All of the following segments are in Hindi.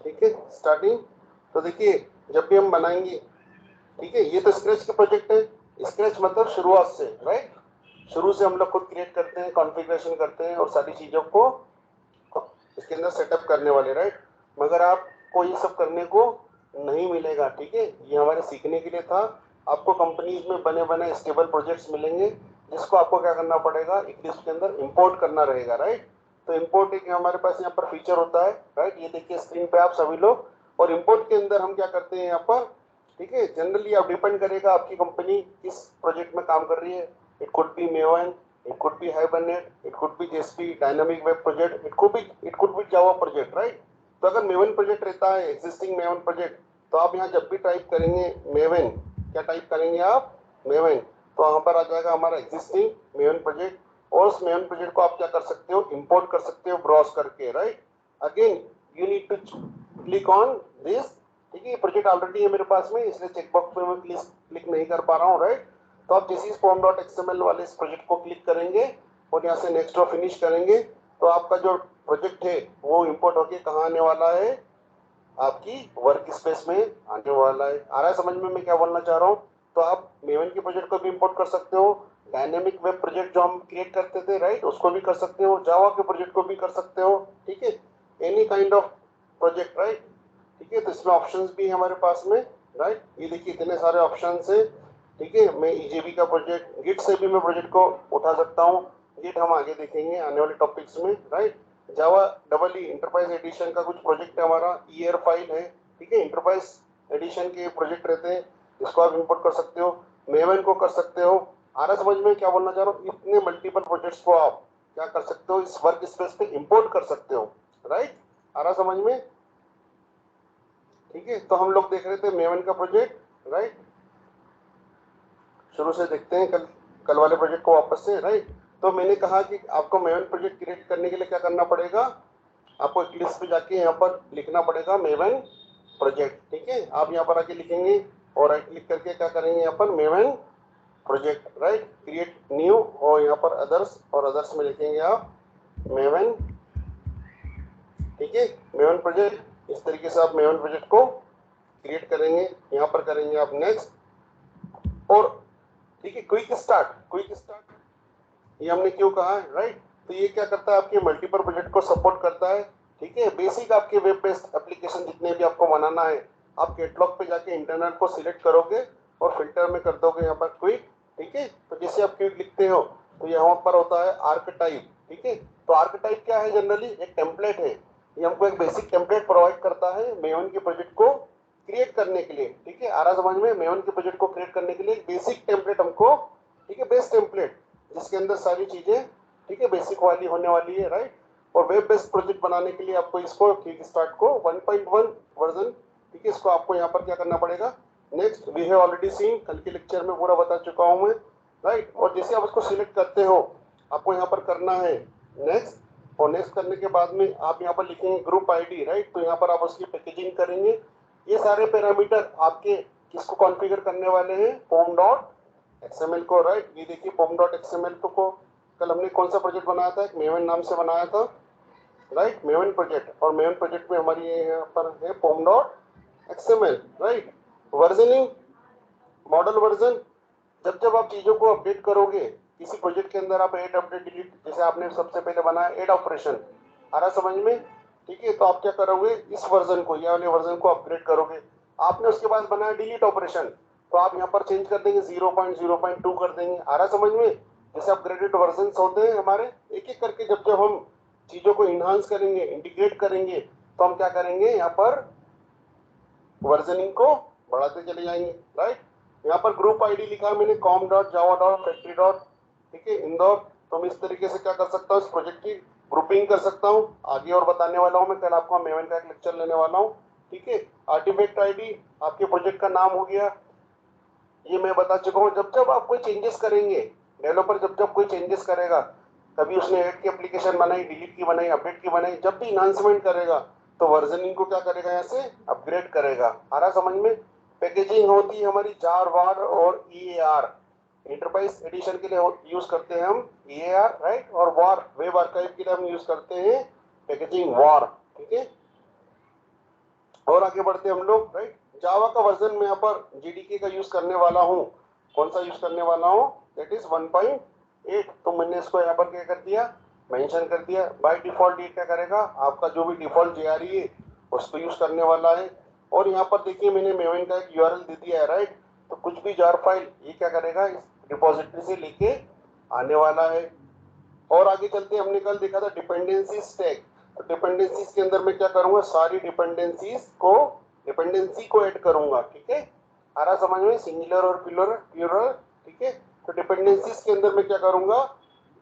ठीक है स्टार्टिंग। तो देखिए जब भी हम बनाएंगे, ठीक है, ये तो स्क्रैच का प्रोजेक्ट है। स्क्रैच मतलब शुरुआत से, राइट। शुरू से हम लोग खुद क्रिएट करते हैं, कॉन्फ़िगरेशन करते हैं और सारी चीजों को इसके अंदर सेटअप करने वाले, राइट। मगर आपको ये सब करने को नहीं मिलेगा, ठीक है, ये हमारे सीखने के लिए था। आपको कंपनीज में बने बने स्टेबल प्रोजेक्ट्स मिलेंगे जिसको आपको क्या करना पड़ेगा, इक्लिप्स के अंदर इंपोर्ट करना रहेगा, राइट। तो इंपोर्ट एक हमारे पास यहाँ पर फीचर होता है, राइट। ये देखिए स्क्रीन पे आप सभी लोग। और इंपोर्ट के अंदर हम क्या करते हैं यहाँ पर, ठीक है, जनरली आप डिपेंड करेगा आपकी कंपनी किस प्रोजेक्ट में काम कर रही है। It could be maven, it could be Hibernate, it could be JSP, Dynamic Web Project, it could be Java project, right? तो अगर मेवन प्रोजेक्ट रहता है, एग्जिस्टिंग मेवन प्रोजेक्ट, तो आप यहाँ जब भी टाइप करेंगे मेवन, क्या टाइप करेंगे आप, मेवन, तो यहाँ पर आ जाएगा हमारा एग्जिस्टिंग मेवन प्रोजेक्ट। और उस मेवन प्रोजेक्ट को आप क्या कर सकते हो, इंपोर्ट कर सकते हो ब्राउज करके, right. Again you need to click on this, ठीक है, प्रोजेक्ट ऑलरेडी है मेरे पास में, इसलिए चेकबॉक्स पे मैं क्लिक नहीं कर पा रहा हूँ, राइट। तो आप जैसे इस form.xml वाले इस प्रोजेक्ट को क्लिक करेंगे और यहाँ से नेक्स्ट और फिनिश करेंगे, तो आपका जो प्रोजेक्ट है वो इंपोर्ट होके कहाँ आने वाला है, आपकी वर्क स्पेस में आने वाला है। आ रहा है समझ में मैं क्या बोलना चाह रहा हूँ। तो आप मेवन के प्रोजेक्ट को भी इंपोर्ट कर सकते हो, डायनेमिक वेब प्रोजेक्ट जो हम क्रिएट करते थे, राइट, उसको भी कर सकते हो, जावा के प्रोजेक्ट को भी कर सकते हो, ठीक है, any kind of project, right. ठीक है, तो इसमें ऑप्शंस भी है हमारे पास में, राइट। ये देखिए इतने सारे ऑप्शंस है, ठीक है। मैं ईजेबी का प्रोजेक्ट, गिट से भी मैं प्रोजेक्ट को उठा सकता हूँ। गिट हम आगे देखेंगे आने वाले टॉपिक्स में, राइट। जावा डबल ई इंटरप्राइज एडिशन का कुछ प्रोजेक्ट है हमारा, ईयर फाइल है, ठीक है, इंटरप्राइज एडिशन के प्रोजेक्ट रहते हैं, इसको आप इंपोर्ट कर सकते हो, मेवन को कर सकते हो। आ रहा समझ में क्या बोलना चाह रहा हूँ, इतने मल्टीपल प्रोजेक्ट्स को आप क्या कर सकते हो, इस वर्क स्पेस पे इंपोर्ट कर सकते हो, राइट। आ रहा समझ में, ठीक है। तो हम लोग देख रहे थे मेवन का प्रोजेक्ट, राइट। शुरू से देखते हैं कल वाले प्रोजेक्ट को वापस से, राइट। तो मैंने कहा कि आपको मेवन प्रोजेक्ट क्रिएट करने के लिए क्या करना पड़ेगा, आपको इक्लिप्स पे जाके यहाँ पर लिखना पड़ेगा मेवन प्रोजेक्ट, ठीक है। आप यहाँ पर आके लिखेंगे और राइट क्लिक करके क्या करेंगे, यहाँ पर maven project, right, create new, और यहाँ पर अदर्स, और अदर्स में लिखेंगे आप मेवन, ठीक है, मेवन प्रोजेक्ट। इस तरीके से आप मेवन प्रोजेक्ट को क्रिएट करेंगे, यहाँ पर करेंगे आप नेक्स्ट, और ठीक है, क्विक स्टार्ट ये हमने क्यों कहा है, राइट। तो ये क्या करता है, आपके मल्टीपल प्रोजेक्ट को सपोर्ट करता है, ठीक है। बेसिक आपके वेब बेस्ड एप्लीकेशन जितने भी आपको बनाना है, आप कैटलॉग पे जाके इंटरनेट को सिलेक्ट करोगे और फिल्टर में कर दोगे यहाँ पर क्विक, ठीक है। तो जैसे आप क्विक लिखते हो तो यहाँ पर होता है आर्कटाइप, ठीक है। तो आर्कटाइप क्या है, जनरली एक टेम्पलेट है, ये हमको एक बेसिक टेम्पलेट प्रोवाइड करता है मेवन के प्रोजेक्ट को क्रिएट करने के लिए, ठीक है। आ रहा समझ में, मेवन के प्रोजेक्ट को क्रिएट करने के लिए एक बेसिक टेम्पलेट हमको, ठीक है, बेस्ट टेम्पलेट जिसके अंदर सारी चीजें, ठीक है, बेसिक वाली होने वाली है, राइट। और वेब बेस्ड प्रोजेक्ट बनाने के लिए आपको इसको क्विक स्टार्ट को 1.1 वर्जन, ठीक है, इसको आपको यहाँ पर क्या करना पड़ेगा, next we have already seen, कल के लेक्चर में पूरा बता चुका हूँ मैं, राइट। और जैसे आप उसको सिलेक्ट करते हो, आपको यहाँ पर करना है नेक्स्ट, और नेक्स्ट करने के बाद में आप यहाँ पर लिखेंगे ग्रुप आईडी, राइट। तो यहाँ पर आप उसकी पैकेजिंग करेंगे। ये सारे पैरामीटर आपके किसको कॉन्फ़िगर करने वाले हैं, pom.xml को, राइट। ये देखिए pom.xml को कल हमने कौन सा प्रोजेक्ट बनाया था, एक मेवन नाम से बनाया था, राइट, मेवन प्रोजेक्ट। और मेवन प्रोजेक्ट में हमारी यहाँ पर है pom.xml, right. Versioning, model version, जब जब आप चीजों को अपडेट करोगे किसी प्रोजेक्ट के अंदर, आप ऐड अपडेट डिलीट, जैसे आपने सबसे पहले बनाया ऐड ऑपरेशन, आ रहा समझ में, ठीक है। तो आप क्या करोगे, इस वर्जन को, ये वाले वर्जन को अपग्रेड करोगे। आपने उसके बाद बनाया डिलीट ऑपरेशन, तो आप यहाँ पर चेंज कर देंगे 0.0.2 कर देंगे, आ रहा समझ में। जैसे अपग्रेडेड वर्जन होते हैं हमारे, एक एक करके जब जब हम चीजों को इन्हांस करेंगे, इंटीग्रेट करेंगे, तो हम क्या करेंगे, यहाँ पर वर्जनिंग को बढ़ाते चले जाएंगे, राइट। यहाँ पर ग्रुप आईडी लिखा है मैंने, com.java.factory. ठीक है, इंदौर। तो मैं इस तरीके से क्या कर सकता हूँ, इस प्रोजेक्ट की ग्रुपिंग कर सकता हूँ। आगे और बताने वाला हूँ मैं, कल आपको मेवन का एक लेक्चर लेने वाला हूँ, ठीक है। आर्टिफैक्ट आईडी आपके प्रोजेक्ट का नाम हो गया, ये मैं बता चुका हूँ। जब जब आप कोई चेंजेस करेंगे, डेवलपर जब जब कोई चेंजेस करेगा, कभी उसने ऐड की एप्लीकेशन बनाई, डिलीट की बनाई, अपडेट की बनाई, जब भी इन्हांसमेंट करेगा तो वर्जनिंग को क्या करेगा, यहाँ से अपग्रेड करेगा। आ रहा समझ में। पैकेजिंग होती है हमारी जार, वार और EAR। इंटरप्राइज एडिशन के लिए यूज करते हैं हम EAR, राइट। और वार, वेब आर्काइव के लिए हम यूज करते हैं पैकेजिंग वार, ठीक है। और आगे बढ़ते हम लोग, राइट। जावा का वर्जन में यहाँ पर जेडीके का यूज करने वाला हूँ। कौन सा यूज करने वाला हूँ? That is 1.8। तो मैंने इसको यहाँ पर क्या कर दिया, मेंशन कर दिया। बाय डिफॉल्ट ये क्या करेगा, आपका जो भी डिफॉल्ट जेआरई है उसको यूज करने वाला है। और यहाँ पर देखिए मैंने मेवन का एक यूआरएल दे दिया है, राइट। तो कुछ भी जार फाइल ये क्या करेगा, इस रिपोजिटरी से लेके आने वाला है। और आगे चलते हमने कल देखा था डिपेंडेंसी स्टैक। तो डिपेंडेंसीज के अंदर मैं क्या करूंगा, सारी डिपेंडेंसी को ऐड करूंगा, ठीक है। आ रहा समझ में, सिंगुलर और प्लूरल, ठीक है। तो डिपेंडेंसीज के अंदर मैं क्या करूंगा,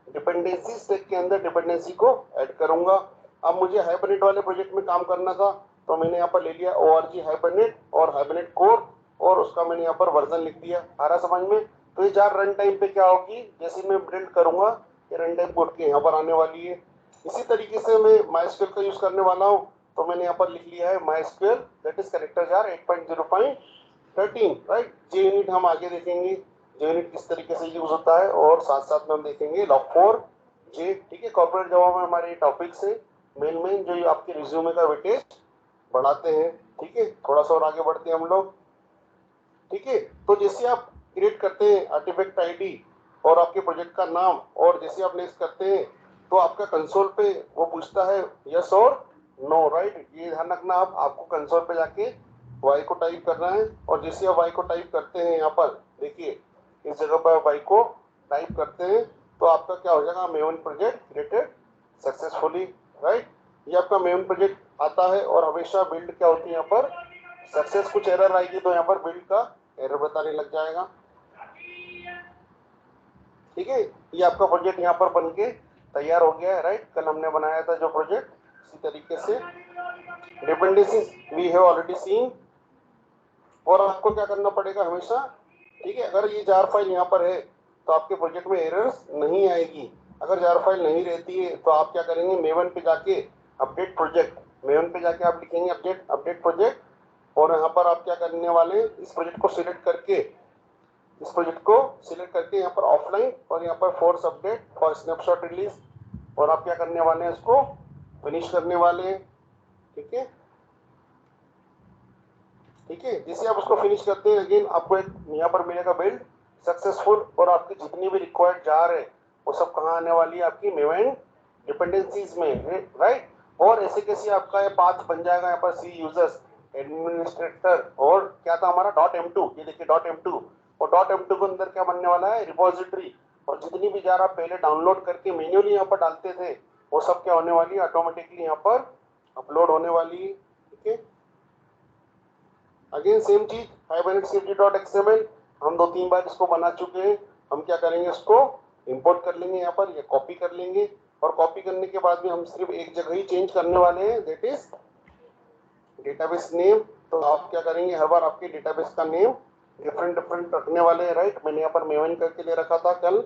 डिपेंडेंसी स्टैक के अंदर डिपेंडेंसी को ऐड करूंगा। अब मुझे हाइबरनेट वाले प्रोजेक्ट में काम करना था, तो मैंने यहाँ पर ले लिया ORG हाइबरनेट और हाइबरनेट कोर, और उसका मैंने यहाँ पर वर्जन लिख दिया। आ रहा समझ में। तो ये जार रन टाइम पे क्या होगी, जैसे मैं बिल्ड करूंगा ये रन टाइम कोड के यहाँ पर आने वाली है। इसी तरीके से मैं MySQL का यूज करने वाला हूँ। तो मैंने यहाँ पर लिख लिया है MySQL that is character jar 8.0.13, right. JUnit हम आगे देखेंगे, JUnit किस तरीके से यूज होता है, और साथ साथ में हम देखेंगे log4j, ठीक है। कॉर्पोरेट जावा में हमारे टॉपिक्स है मेन जो आपके रिज्यूमे का वेटेज बढ़ाते हैं, ठीक है। थोड़ा सा और आगे बढ़ते हैं हम लोग, ठीक है। तो जैसे आप क्रिएट करते हैं आर्टिफैक्ट आईडी और आपके प्रोजेक्ट का नाम, और जैसे आप नेक्स्ट करते हैं तो आपका कंसोल पे वो पूछता है यस और नो, राइट। ये ध्यान रखना, आप आपको कंसोल पे जाके वाई को टाइप करना है। और जैसे आप वाई को टाइप करते हैं, यहाँ पर देखिए इस जगह पर वाई को टाइप करते हैं तो आपका क्या हो जाएगा, maven project created successfully, right. ये आपका मेवन प्रोजेक्ट आता है। और हमेशा बिल्ड क्या होती है यहाँ पर, सक्सेस कुछ एरर आएगी तो यहाँ पर बिल्ड का एरर बताने लग जाएगा, ठीक है। ये आपका प्रोजेक्ट यहाँ पर बन के तैयार हो गया है, राइट। कल हमने बनाया था जो प्रोजेक्ट, इसी तरीके से dependency we have already seen. और आपको क्या करना पड़ेगा हमेशा, ठीक है। अगर ये जार फाइल यहाँ पर है तो आपके प्रोजेक्ट में एरर्स नहीं आएगी। अगर जार फाइल नहीं रहती है तो आप क्या करेंगे, मेवन पे जाके अपडेट प्रोजेक्ट, मेवन पे जाके आप लिखेंगे अपडेट प्रोजेक्ट। और यहाँ पर आप क्या करने वाले हैं, इस प्रोजेक्ट को सिलेक्ट करके यहाँ पर ऑफलाइन और यहाँ पर force update for snapshot release, और आप क्या करने वाले हैं, इसको फिनिश करने वाले हैं, ठीक है। ठीक है, जैसे आप उसको फिनिश करते हैं अगेन आपको एक यहाँ पर मिलेगा बिल्ड सक्सेसफुल। और आपकी जितनी भी रिक्वायर्ड जार है वो सब कहाँ आने वाली है, आपकी मेवन डिपेंडेंसीज में, राइट। और ऐसे कैसे आपका ये पाथ बन जाएगा, यहाँ पर सी यूजर्स एडमिनिस्ट्रेटर, और क्या था हमारा .m2, ये देखिए .m2। और .m2 के अंदर क्या बनने वाला है, रिपोजिटरी। और जितनी भी जार आप पहले डाउनलोड करके मैन्युअली यहाँ पर डालते थे वो सब क्या होने वाली है, ऑटोमेटिकली यहाँ पर अपलोड होने वाली है, ठीक है। अगेन सेम चीज, हाइबरनेट safety.xml हम 2-3 बार इसको बना चुके हैं। हम क्या करेंगे, इसको इंपोर्ट कर लेंगे यहाँ पर, या कॉपी कर लेंगे। और कॉपी करने के बाद में हम सिर्फ एक जगह ही चेंज करने वाले हैं, दैट इज डेटाबेस नेम। तो आप क्या करेंगे, हर बार आपके डेटाबेस का नेम डिफरेंट रखने वाले हैं, राइट। मैंने यहाँ पर मेवन करके ले रखा था कल,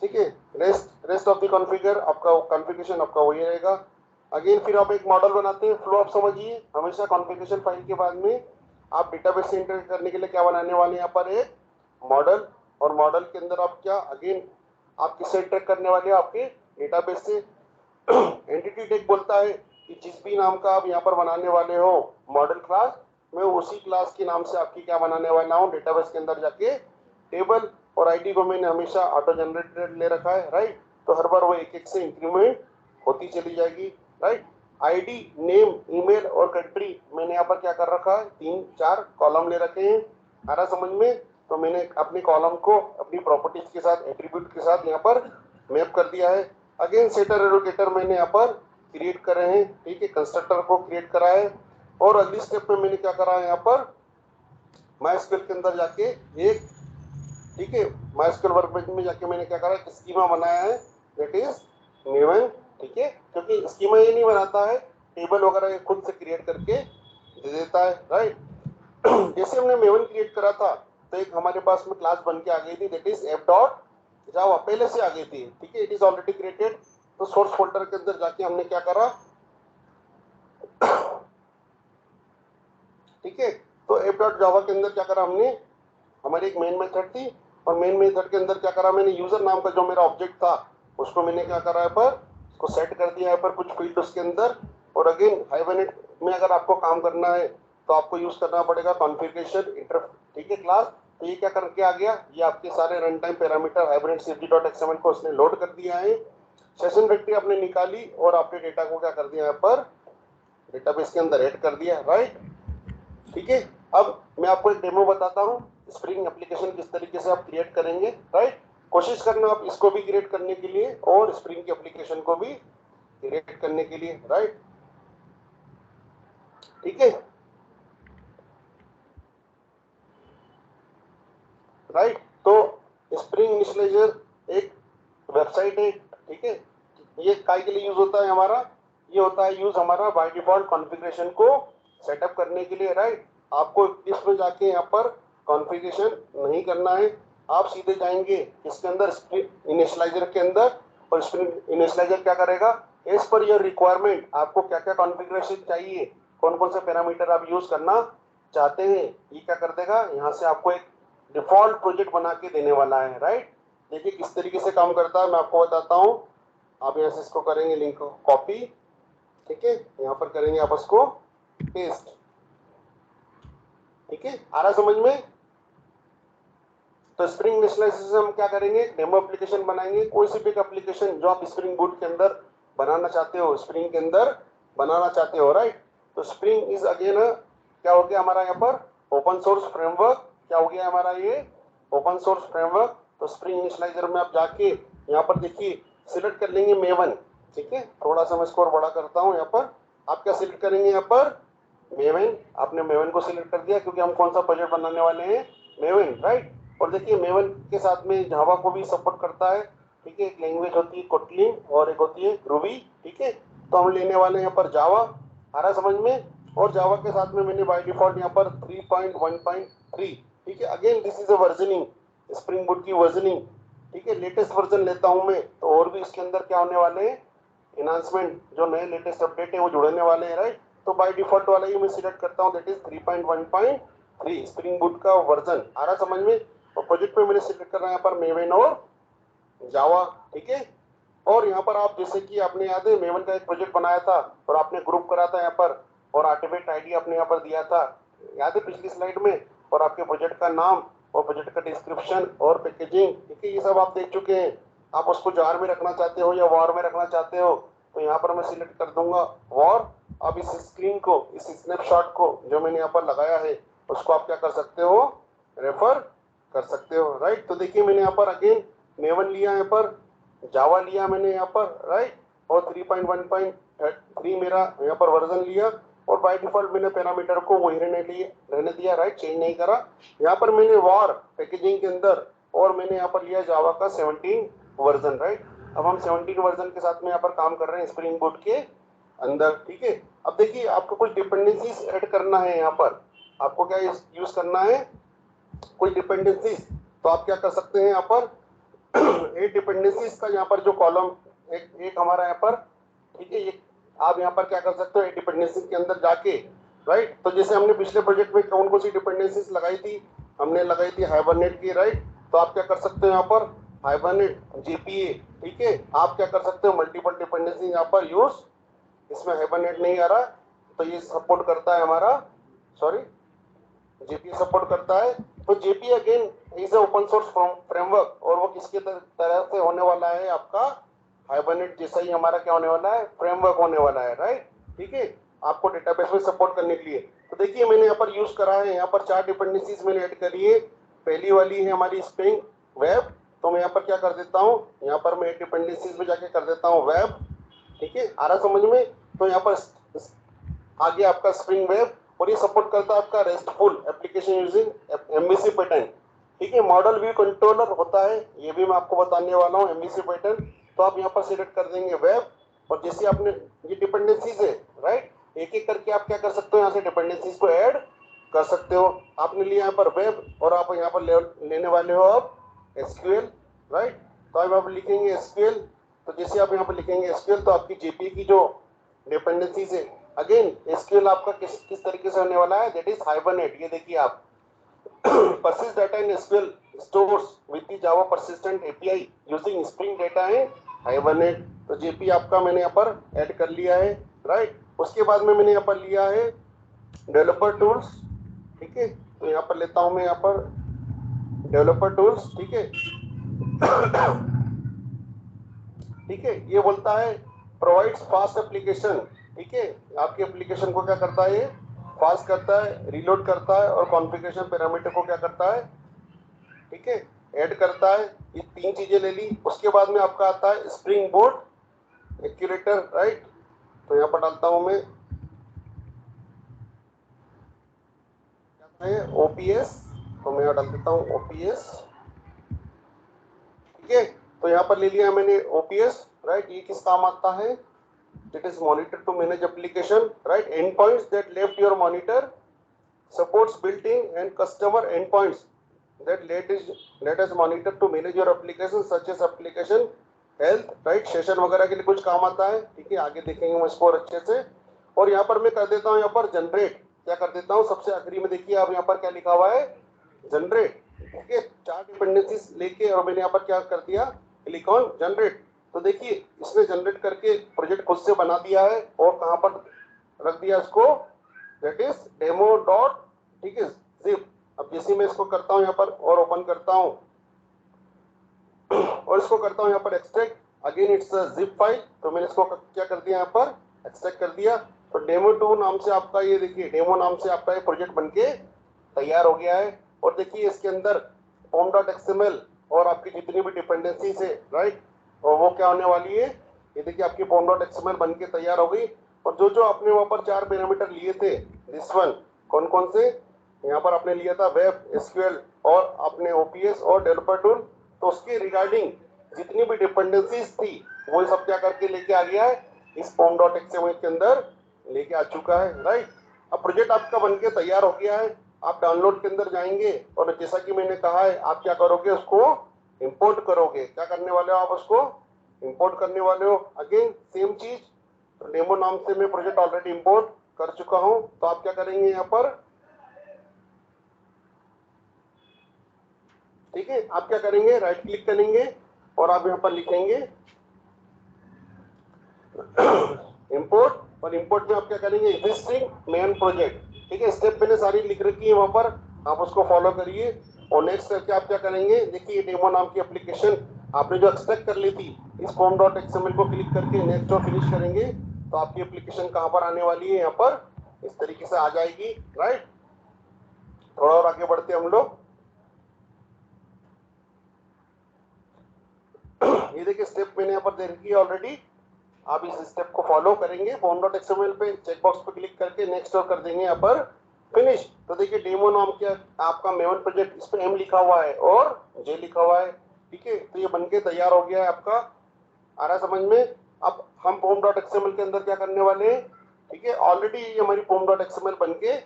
ठीक है। रेस्ट ऑफ द कॉन्फ़िगर आपका कॉन्फ़िगरेशन आपका वही रहेगा। अगेन फिर आप एक मॉडल बनाते हैं, फ्लो आप समझिए। हमेशा कॉन्फ़िगरेशन फाइल के बाद में आप डेटाबेस से इंटर करने के लिए क्या बनाने वाले हैं, यहाँ पर एक मॉडल। और मॉडल के अंदर आप क्या, अगेन आप किससे इंटरेक्ट करने वाले हो, आपके डेटाबेस से। एंटिटी टैग बोलता है कि जिस भी नाम का आप यहाँ पर बनाने वाले हो मॉडल क्लास, मैं उसी क्लास के नाम से आपकी क्या बनाने वाला हूँ, डेटाबेस के अंदर जाके टेबल। और आईडी को मैंने हमेशा ऑटो जनरेटेड ले रखा है, राइट। तो हर बार वो एक एक से इंक्रीमेंट होती चली जाएगी, राइट। आईडी, नेम, ईमेल और कंट्री मैंने यहाँ पर क्या कर रखा है, 3-4 कॉलम ले रखे हैं। आ रहा समझ में। तो मैंने अपने कॉलम को अपनी प्रॉपर्टीज के साथ, एट्रीब्यूट के साथ यहाँ पर मैप कर दिया है। अगेन सेटर एलोकेटर मैंने यहाँ पर क्रिएट करे हैं, ठीक है। कंस्ट्रक्टर को क्रिएट करा है। और अगली स्टेप में मैंने क्या करा है, यहाँ पर MySQL के अंदर जाके एक, ठीक है, MySQL वर्कबेंच में जाके मैंने क्या करा, स्कीमा बनाया है, दैट इज मेवन, ठीक है। क्योंकि स्कीमा ये नहीं बनाता है, टेबल वगैरह ये खुद से क्रिएट करके दे देता है, राइट। जैसे हमने मेवन क्रिएट करा था तो एक हमारे पास में क्लास बन के आ गई थी, दैट इज f.java, पहले से आ गई थी, ठीक है। It is already created. तो सोर्स फोल्डर के अंदर जाके हमने क्या करा, ठीक है। तो f.java के अंदर क्या करा हमने, हमारी एक मेन मेथड थी, और मेन मेथड के अंदर क्या करा मैंने, यूजर नाम का जो मेरा ऑब्जेक्ट था उसको मैंने क्या करा है पर, उसको सेट कर दिया है पर कुछ फील्ड उसके अंदर। और अगेन हाइबरनेट में अगर आपको काम करना है तो आपको यूज करना पड़ेगा कॉन्फ़िगरेशन इंटर, ठीक है क्लास। तो ये क्या करके आ गया, ये आपके सारे run time parameter hybrid cg.xml को उसने लोड कर दिया है। सेशन फैक्ट्री आपने निकाली और आपने डेटा को क्या कर दिया, यहाँ पर डेटाबेस के अंदर ऐड कर दिया, राइट। ठीक है, अब मैं आपको एक डेमो बताता हूँ स्प्रिंग एप्लीकेशन किस तरीके से आप क्रिएट करेंगे, राइट। कोशिश करना आप इसको भी क्रिएट करने के लिए और स्प्रिंग की एप्लीकेशन को भी क्रिएट करने के लिए, राइट। ठीक है, राइट। तो स्प्रिंग इनिशियलाइजर एक वेबसाइट है, ठीक है। ये काय के लिए यूज होता है हमारा, ये होता है यूज हमारा बाय डिफॉल्ट कॉन्फ़िगरेशन को सेटअप करने के लिए, राइट। आपको इसमें जाके यहाँ पर कॉन्फ़िगरेशन नहीं करना है, आप सीधे जाएंगे इसके अंदर स्प्रिंग इनिशियलाइजर के अंदर, और स्प्रिंग इनिशियलाइजर क्या करेगा, एज पर योर रिक्वायरमेंट आपको क्या क्या कॉन्फ़िगरेशन चाहिए, कौन कौन से पैरामीटर आप यूज करना चाहते हैं, ये क्या कर देगा, यहाँ से आपको एक डिफॉल्ट प्रोजेक्ट बना के देने वाला है, राइट। देखिए किस तरीके से काम करता है मैं आपको बताता हूँ। आप यहाँ से इसको करेंगे लिंक को कॉपी, ठीक है, यहाँ पर करेंगे आप उसको पेस्ट, ठीक है, आ रहा समझ में। तो स्प्रिंग इनिशियलाइजेशन से हम क्या करेंगे, डेमो एप्लीकेशन बनाएंगे, कोई सी भी एप्लीकेशन जो आप स्प्रिंग बूट के अंदर बनाना चाहते हो, स्प्रिंग के अंदर बनाना चाहते हो, राइट। तो स्प्रिंग इज अगेन क्या हो गया हमारा यहाँ पर ओपन सोर्स फ्रेमवर्क, क्या हो गया हमारा ये ओपन सोर्स फ्रेमवर्क। तो स्प्रिंग इनिशियलाइजर में आप जाके यहाँ पर देखिए सिलेक्ट कर लेंगे मेवन, ठीक है, थोड़ा सा मैं स्कोर बड़ा करता हूँ, यहाँ पर आप क्या सिलेक्ट करेंगे, यहाँ पर मेवन, आपने मेवन को सिलेक्ट कर दिया क्योंकि हम कौन सा प्रोजेक्ट बनाने वाले हैं, मेवन, राइट। और देखिए मेवन के साथ में जावा को भी सपोर्ट करता है, ठीक है, एक लैंग्वेज होती है कोटलिन और एक होती है रूबी, ठीक है। तो हम लेने वाले हैं यहाँ पर जावा, आ रहा समझ में। और जावा के साथ में मैंने बाय डिफॉल्ट यहाँ पर 3.1.3, ठीक है, again this is a versioning, spring boot की वर्जनिंग, ठीक है, लेटेस्ट वर्जन लेता हूं मैं, तो और भी इसके अंदर क्या होने वाले हैं, एनहांसमेंट, जो नए लेटेस्ट अपडेट है वो जुड़ने वाले हैं, राइट। तो बाय डिफॉल्ट वाला ही मैं सिलेक्ट करता हूं, दैट इज 3.1.3 स्प्रिंग बूट का वर्जन, आ रहा समझ में। और प्रोजेक्ट में मैंने सिलेक्ट करना है यहाँ पर मेवन और जावा, ठीक है। और यहाँ पर आप जैसे कि आपने याद है मेवन का एक प्रोजेक्ट बनाया था और आपने ग्रुप करा था यहाँ पर, और आर्टिफैक्ट आईडी आपने यहाँ पर दिया था, याद है पिछली स्लाइड में, और आपके प्रोजेक्ट का नाम और प्रोजेक्ट का डिस्क्रिप्शन और पैकेजिंग, ठीक है, ये सब आप देख चुके हैं। आप उसको जार में रखना चाहते हो या वॉर में रखना चाहते हो, तो यहाँ पर मैं सिलेक्ट कर दूंगा वॉर। अब इस स्क्रीन को, इस स्नैपशॉट को जो मैंने यहाँ पर लगाया है, उसको आप क्या कर सकते हो, रेफर कर सकते हो, राइट। तो देखिए मैंने यहाँ पर अगेन मेवन लिया, यहाँ पर जावा लिया मैंने यहाँ पर, राइट, और 3.1.3 मेरा यहाँ पर वर्जन लिया, और बाय डिफॉल्ट मैंने पैरामीटर को वही रहने दिया, राइट, चेंज नहीं करा। यहाँ पर मैंने वॉर पैकेजिंग के अंदर, और मैंने यहाँ पर लिया जावा का 17 वर्जन, राइट। अब हम 17 वर्जन के साथ में यहाँ पर काम कर रहे हैं स्प्रिंग बूट के अंदर, ठीक है। अब देखिए आपको कुछ डिपेंडेंसीज ऐड करना है, यहाँ पर आपको क्या यूज करना है, कोई डिपेंडेंसीज। तो आप क्या कर सकते हैं यहाँ पर ए डिपेंडेंसीज का यहाँ पर जो कॉलम एक हमारा यहाँ पर, ठीक है, ये आप यहाँ पर क्या कर सकते हो, ए डिपेंडेंसी के अंदर जाके, राइट। तो जैसे हमने पिछले प्रोजेक्ट में कौन कौन सी डिपेंडेंसीज लगाई थी, हमने लगाई थी हाइबरनेट की, राइट। तो आप क्या कर सकते हो यहाँ पर हाइबरनेट जेपीए, ठीक है, आप क्या कर सकते हो मल्टीपल डिपेंडेंसी यहाँ पर यूज, इसमें हाइबरनेट नहीं आ रहा, तो ये सपोर्ट करता है हमारा, सॉरी, जेपी सपोर्ट करता है। तो JP again is open source framework, और वो किसके तरह से होने वाला है, आपका हाइबरनेट जैसा ही हमारा क्या होने वाला है, फ्रेमवर्क होने वाला है, राइट, ठीक है, आपको डेटाबेस में सपोर्ट करने के लिए। तो देखिए मैंने यहाँ पर यूज करा है, यहाँ पर 4 डिपेंडेंसीज मैंने ऐड करी है। पहली वाली है हमारी स्प्रिंग वेब, तो मैं यहाँ पर क्या कर देता हूँ, यहाँ पर मैं डिपेंडेंसीज में जाके कर देता हूँ वेब, ठीक है, आ रहा समझ में। तो यहाँ पर आगे आपका स्प्रिंग वेब, और ये सपोर्ट करता है आपका restful application using MVC pattern, ठीक है। मॉडल व्यू कंट्रोलर होता है, ये भी मैं आपको बताने वाला हूँ एमवीसी पैटर्न। तो आप यहाँ पर सिलेक्ट कर देंगे वेब, और जैसे आपने ये डिपेंडेंसीज है, राइट, एक एक करके आप क्या कर सकते हो, यहाँ से डिपेंडेंसीज को ऐड कर सकते हो। आपने लिया यहाँ पर वेब, और आप यहाँ पर लेने वाले हो आप एसक्यूएल, राइट। तो आप लिखेंगे एसक्यूएल, तो जैसे आप यहाँ पर लिखेंगे एसक्यूएल, तो आपकी जेपी की जो डिपेंडेंसीज है, अगेन एसक्यूएल आपका किस तरीके से होने वाला है, दैट इज हाइबरनेट। ये देखिए आप persist data in SQL stores with the Java persistent API using Spring data है Hibernate। तो JP आपका मैंने यहाँ पर ऐड कर लिया है, राइट। उसके बाद में मैंने यहाँ पर लिया है डेवलपर टूल्स, ठीक है। तो यहाँ पर लेता हूं मैं, यहाँ पर डेवलपर टूल्स, ठीक है। ठीक है, ये बोलता है प्रोवाइड्स फास्ट एप्लीकेशन, ठीक है। आपके एप्लीकेशन को क्या करता है, ये फास्ट करता है, रीलोड करता है और कॉन्फ़िगरेशन पैरामीटर को क्या करता है, ठीक है, ऐड करता है। ये तीन चीजें ले ली। उसके बाद में आपका आता है स्प्रिंग बोट एक्यूरेटर, राइट। तो यहाँ पर डालता हूं मैं, क्या है ओपीएस, तो मैं यहाँ डाल देता हूँ ओपीएस, ठीक है। तो यहाँ पर ले लिया मैंने ओपीएस, राइट। ये किस काम आता है, it is monitor to manage application, right. And points that left your monitor supports built-in and customer endpoints that let us monitor to manage your application such as application health, right। Session वगैरह के लिए कुछ काम आता है, ठीक है। आगे देखेंगे हम इसको और अच्छे से। और यहाँ पर मैं कर देता हूँ, यहाँ पर जनरेट, क्या कर देता हूँ, सबसे आखिरी में देखिए आप यहाँ पर क्या लिखा हुआ है, जनरेट, ठीक है। 4 डिपेंडेंसीज लेके और मैंने यहाँ पर क्या कर दिया, क्लिक ऑन जनरेट। तो देखिए इसने जनरेट करके प्रोजेक्ट खुद से बना दिया है और कहाँ पर रख दिया इसको, दैट इज डेमो डॉट, ठीक है, जिप। अब जैसे मैं इसको करता हूं यहाँ पर और ओपन करता हूं और इसको करता हूं यहाँ पर extract, again it's a zip file. तो मैंने इसको क्या कर दिया, यहाँ पर एक्सट्रैक्ट कर दिया। तो डेमो 2 नाम से आपका ये देखिए, डेमो नाम से आपका ये प्रोजेक्ट बनके तैयार हो गया है। और देखिए इसके अंदर फॉर्म डॉट एक्सएमएल और आपकी जितनी भी डिपेंडेंसीज है, राइट, और वो क्या होने वाली है, ये देखिए आपकी फॉर्म डॉट एक्सएमएल बनके तैयार हो गई। और जो जो आपने वहां पर 4 पैरामीटर लिए थे, दिस वन, कौन कौन से, यहाँ पर आपने लिया था वेब, एसक्यूएल और आपने ओपीएस और डेवलपर टूल। तो उसके रिगार्डिंग जितनी भी डिपेंडेंसीज थी वो सब क्या करके लेके आ गया है, इस फॉर्म डॉट एक्सएमएल के अंदर लेके आ चुका है, राइट। अब प्रोजेक्ट आपका बनके तैयार हो गया है। आप डाउनलोड के अंदर जाएंगे और जैसा कि मैंने कहा है, आप क्या करोगे, उसको इंपोर्ट करोगे। क्या करने वाले हो आप, उसको इंपोर्ट करने वाले हो। अगेन सेम चीज, तो डेमो नाम से मैं प्रोजेक्ट ऑलरेडी इंपोर्ट कर चुका हूं। तो आप क्या करेंगे यहाँ पर, ठीक है, आप क्या करेंगे, राइट क्लिक करेंगे और आप यहाँ पर लिखेंगे इंपोर्ट। और इंपोर्ट में आप क्या करेंगे, एग्जिस्टिंग मेन प्रोजेक्ट, ठीक है। स्टेप मैंने सारी लिख रखी है वहां पर, आप उसको फॉलो करिए। और नेक्स्ट करके आप क्या करेंगे, देखिए डेमो नाम की एप्लीकेशन आपने जो एक्सट्रैक्ट कर ली थी, इस फॉर्म डॉट एक्सएमएल को क्लिक करके नेक्स्ट और फिनिश करेंगे। तो आपकी एप्लीकेशन कहां पर आने वाली है, यहाँ पर इस तरीके से आ जाएगी, राइट। थोड़ा और आगे बढ़ते हम लोग। ये देखिए स्टेप मैंने यहाँ पर दे रखी है ऑलरेडी, आप इस स्टेप को फॉलो करेंगे। फॉर्म डॉट एक्सएमएल पे चेक बॉक्स पे क्लिक करके नेक्स्ट और कर देंगे यहाँ पर फिनिश। तो देखिए डेमो नाम क्या आपका मेवन प्रोजेक्ट, इस पे एम लिखा हुआ है और जे लिखा हुआ है, ठीक है। तो ये बनके तैयार हो गया है आपका, आ रहा समझ में। अब हम फॉर्म डॉट एक्सएमएल के अंदर क्या करने वाले हैं, ठीक है, ऑलरेडी ये हमारी फॉर्म डॉट एक्सएमएल बनके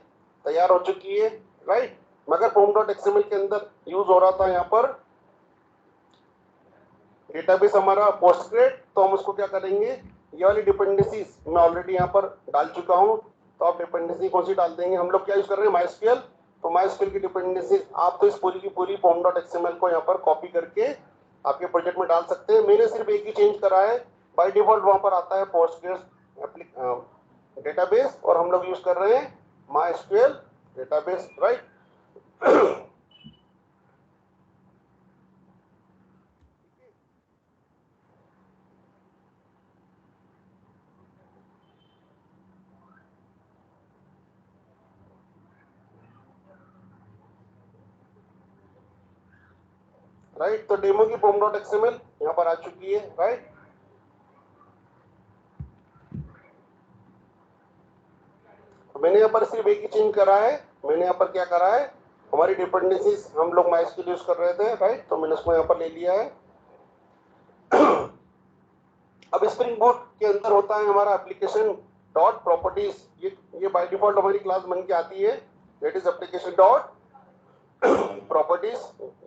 तैयार हो चुकी है, राइट। मगर फॉर्म डॉट एक्सएमएल के अंदर यूज हो रहा था यहाँ पर डेटाबेस हमारा पोस्टग्रेड। तो हम उसको क्या करेंगे, ये वाली डिपेंडेंसीज मैं ऑलरेडी यहाँ पर डाल चुका हूँ। तो आप डिपेंडेंसी कौन सी डाल देंगे, हम लोग क्या यूज कर रहे हैं, माइस्क्यूएल। तो माइस्क्यूएल की डिपेंडेंसीज आप तो इस पूरी की पूरी फॉर्म डॉट एक्सएमएल को यहाँ पर कॉपी करके आपके प्रोजेक्ट में डाल सकते हैं। मैंने सिर्फ एक ही चेंज करा है, बाय डिफॉल्ट वहां पर आता है पोस्टग्रेड डेटाबेस और हम लोग यूज कर रहे हैं माइस्क्यूएल डेटाबेस, राइट। राइट, तो डेमो की फॉर्म डॉट एक्सएमएल यहाँ पर आ चुकी है, राइट। मैंने यहाँ पर सिर्फ एक ही चेंज करा है, मैंने यहाँ पर क्या करा है, हमारी डिपेंडेंसीज हम लोग माइस्क्यूएल यूज कर रहे थे, राइट। तो मैंने उसको यहाँ पर ले लिया है। अब स्प्रिंग बूट के अंदर होता है हमारा एप्लीकेशन डॉट प्रॉपर्टीज। ये बाय डिफॉल्ट हमारी क्लास बन के आती है, that is application dot properties.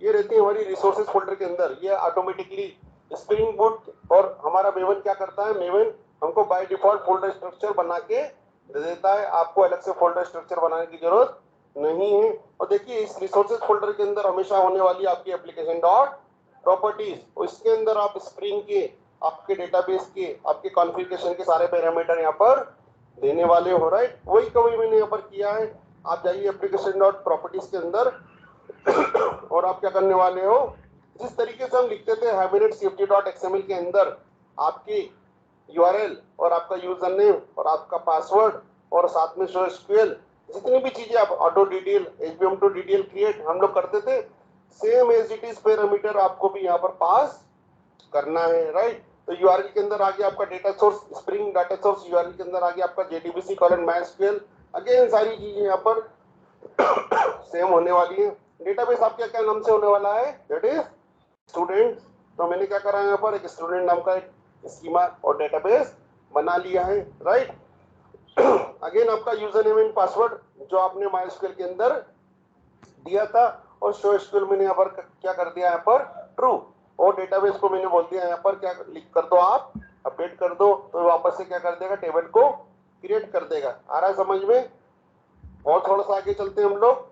ये रहती है हमारी रिसोर्सेज फोल्डर के अंदर। ये ऑटोमेटिकली स्प्रिंग बूट और हमारा मेवन क्या करता है, मेवन हमको बाय डिफॉल्ट फोल्डर स्ट्रक्चर बना के दे देता है, आपको अलग से फोल्डर स्ट्रक्चर बनाने की जरूरत नहीं है। और देखिए इस रिसोर्सेज फोल्डर के अंदर हमेशा होने वाली आपकी एप्लीकेशन डॉट प्रॉपर्टीज, और इसके अंदर आप स्प्रिंग के, आपके डेटाबेस के, आपके कॉन्फ़िगरेशन के सारे पैरामीटर यहाँ पर देने वाले हो, राइट। वही का वही मैंने यहाँ पर किया है। आप जाइए एप्लीकेशन डॉट प्रॉपर्टीज के अंदर और आप क्या करने वाले हो, जिस तरीके से हम लिखते थे हैबिनेट सेफ्टी डॉट एक्सएमएल के अंदर आपकी यूआरएल और आपका यूजर नेम और आपका पासवर्ड और साथ में शो एसक्यूएल, जितनी भी चीजें आप ऑटो डिटेल एचबीएम2 डिटेल क्रिएट हम लोग करते थे, same as it is parameter आपको भी यहाँ पर पास करना है, राइट। तो यूआरएल के अंदर आ गया आपका data source spring data source, URL के अंदर आ गया आपका जेडीबीसी कॉलन माइस्क्यूएल, अगेन सारी चीजें यहाँ पर सेम होने वाली है। डेटाबेस आपका क्या नाम से होने वाला है, दैट इज स्टूडेंट। तो मैंने क्या करा यहाँ पर एक स्टूडेंट नाम का एक स्कीमा और डेटाबेस बना लिया है, राइट। अगेन आपका यूजर नेम एंड पासवर्ड जो आपने माइस्क्यूएल के अंदर दिया था और शो एसक्यूएल मैंने यहाँ पर क्या कर दिया यहाँ पर ट्रू, और डेटाबेस को मैंने बोल दिया यहाँ पर क्या लिख कर दो, आप अपडेट कर दो, तो वापस से क्या कर देगा, टेबल को क्रिएट कर देगा। आ रहा है समझ में? और थोड़ा सा आगे चलते हैं हम लोग,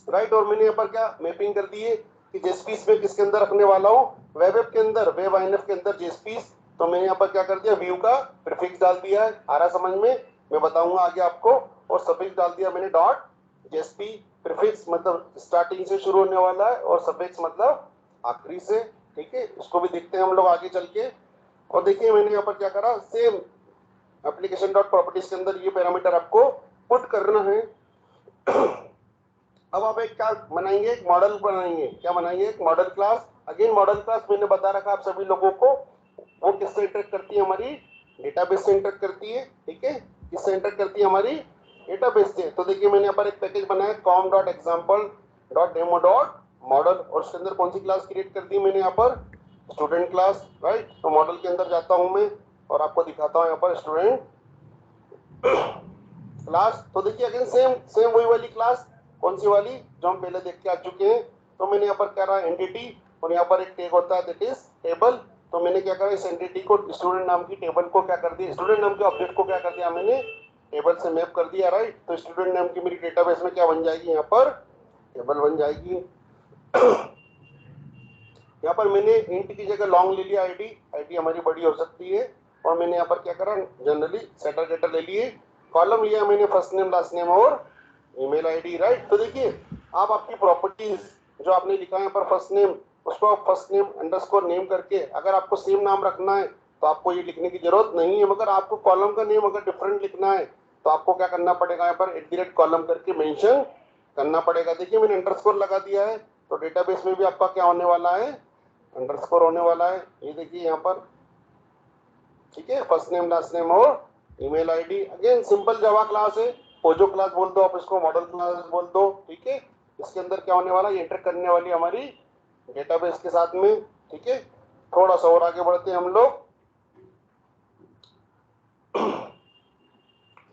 राइट। और मैंने यहाँ पर क्या मैपिंग कर दी है कि जेएसपीस में किसके अंदर रखने वाला हूँ, वेब ऐप के अंदर, वेब आईएनएफ के अंदर जेएसपीस। तो मैंने यहाँ पर क्या कर दिया, व्यू का प्रीफिक्स डाल दिया है। आ रहा समझ में? मैं बताऊंगा आगे आपको। और सफिक्स डाल दिया मैंने डॉट जेएसपी, प्रीफिक्स मतलब स्टार्टिंग से शुरू होने वाला है और सफिक्स मतलब आखिरी से, ठीक है। इसको भी देखते हैं हम लोग आगे चल के। और देखिए मैंने यहाँ पर क्या करा, सेम एप्लीकेशन डॉट प्रॉपर्टीज के अंदर ये पैरामीटर आपको पुट करना है। अब आप एक क्या बनाएंगे, एक मॉडल बनाएंगे। क्या बनाएंगे, एक model class. Again model class मैंने बता रखा आप सभी लोगों को, वो किससे इंटरेक्ट करती है, हमारी डेटाबेस से इंटरेक्ट करती है, ठीक है। किससे इंटरेक्ट करती है, हमारी डेटाबेस से। तो देखिए मैंने यहाँ पर एक पैकेज बनाया com.example.demo.model और उसके अंदर कौन सी क्लास क्रिएट कर दी मैंने यहाँ पर, स्टूडेंट क्लास, राइट। तो मॉडल के अंदर जाता हूँ मैं और आपको दिखाता हूँ यहाँ पर स्टूडेंट क्लास। तो देखिए अगेन सेम वही वाली क्लास, कौन सी वाली जो हम पहले देख के आ चुके हैं। तो मैंने यहाँ पर क्या रहा, एंटिटी, और यहाँ पर एक टैग होता है दैट इज टेबल। तो मैंने क्या करा, इस एंटिटी को स्टूडेंट नाम की टेबल को क्या कर दिया, स्टूडेंट नाम के ऑब्जेक्ट को क्या कर दिया मैंने, टेबल से मैप कर दिया, राइट। तो स्टूडेंट नाम की मेरी डेटाबेस में क्या बन जाएगी, यहाँ पर टेबल बन जाएगी। यहाँ पर मैंने इंट की जगह लॉन्ग ले लिया, आईडी हमारी बड़ी हो सकती है। और मैंने यहाँ पर क्या करा, जनरली सेटर गेटर ले लिए, कॉलम लिया मैंने फर्स्ट नेम लास्ट नेम और ईमेल आईडी, राइट। तो देखिए आप आपकी प्रॉपर्टीज जो आपने लिखा है यहाँ पर फर्स्ट नेम, उसको आप फर्स्ट नेम अंडरस्कोर नेम करके, अगर आपको सेम नाम रखना है तो आपको ये लिखने की जरूरत नहीं है, मगर आपको कॉलम का नेम अगर डिफरेंट लिखना है तो आपको क्या करना पड़ेगा, यहाँ पर @ करके मेंशन करना पड़ेगा। देखिए मैंने अंडरस्कोर लगा दिया है, तो डेटाबेस में भी आपका क्या होने वाला है, अंडरस्कोर होने वाला है। ये देखिए यहाँ पर, ठीक है, फर्स्ट नेम लास्ट नेम और email ID. Again simple Java class है, पोजो क्लास बोल दो आप इसको, मॉडल क्लास बोल दो, ठीक है। इसके अंदर क्या होने वाला है, एंटर करने वाली हमारी डेटाबेस के साथ में, ठीक है। थोड़ा सा और आगे बढ़ते हैं हम लोग,